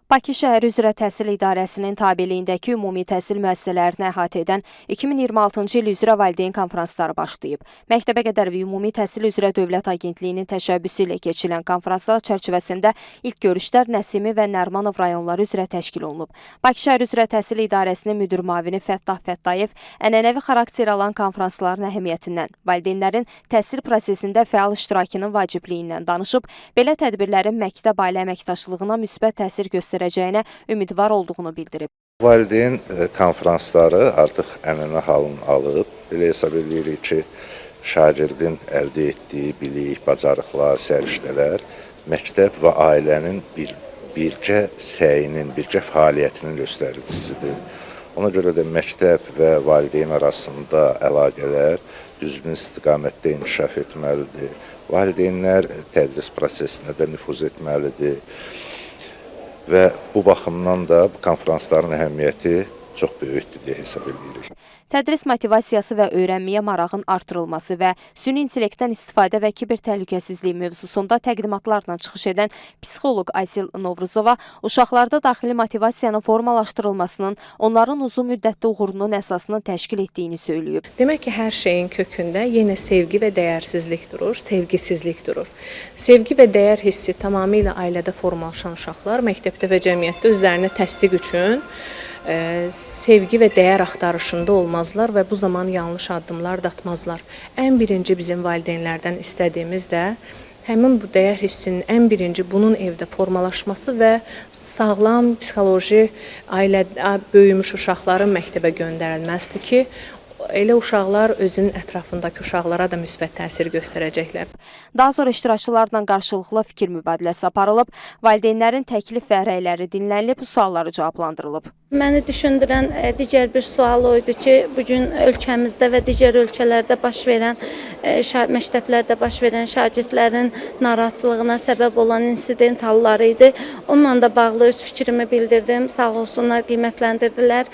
Bakı şəhər üzrə təhsil idarəsinin tabeliyindəki ümumi təhsil müəssisələrini əhatə edən 2026-cı il üzrə valideyn konfransları başlayıb. Məktəbə qədər və ümumi təhsil üzrə Dövlət Agentliyinin təşəbbüsü ilə keçirilən konfranslar çərçivəsində ilk görüşlər Nəsimi və Nərimanov rayonları üzrə təşkil olunub. Bakı şəhər üzrə təhsil idarəsinin müdir müavini Fəttah Fəttayev ənənəvi xarakter alan konfransların əhəmiyyətindən, valideynlərin təhsil prosesində fəal iştirakının vacibliyindən danışıb, belə tədbirlərin məktəb-ailə əməkdaşlığına müsbət təsir göstərəcəyinə ümidvar olduğunu bildirib. Valideyn konfransları artıq ənənə halını alıb. Belə hesab edirik ki, şagirdin əldə etdiyi bilik, bacarıqlar, səriştələr məktəb və ailənin birgə səyinin, birgə fəaliyyətinin göstəricisidir. Ona görə də məktəb və valideyn arasında əlaqələr düzgün istiqamətdə inkişaf etməlidir. Valideynlər tədris prosesinə də nüfuz etməlidir. Və bu baxımdan da bu konfransların əhəmiyyəti çox böyükdür deyə hesab edirik. Tədris motivasiyası və öyrənməyə marağın artırılması və süni intellektdən istifadə və kiber təhlükəsizliyi mövzusunda təqdimatlarla çıxış edən psixoloq Aysil Novruzova uşaqlarda daxili motivasiyanın formalaşdırılmasının onların uzun müddətli uğurunun əsasını təşkil etdiyini söyləyib. Demək ki, hər şeyin kökündə yenə sevgi və dəyərsizlik durur, sevgisizlik durur. Sevgi və dəyər hissi tamamilə ailədə formalaşan uşaqlar məktəbdə və cəmiyyətdə özlərini təsdiq üçün sevgi və dəyər axtarışında olmazlar və bu zaman yanlış addımlar da atmazlar. Ən birinci bizim valideynlərdən istədiyimiz də həmin bu dəyər hissinin ən birinci bunun evdə formalaşması və sağlam psixoloji ailədə böyümüş uşaqların məktəbə göndərilməsidir ki, elə uşaqlar özünün ətrafındakı uşaqlara da müsbət təsir göstərəcəklər. Daha sonra iştirakçılarla qarşılıqlı fikir mübadiləsi aparılıb, valideynlərin təklif və rəyləri dinlənilib, sualları cavablandırılıb. Məni düşündürən digər bir sual o idi ki, bugün ölkəmizdə və digər ölkələrdə baş verən, məktəblərdə baş verən şagirdlərin narahatçılığına səbəb olan insident halları idi. Onunla da bağlı öz fikrimi bildirdim. Sağ olsunlar, qiymətləndirdilər.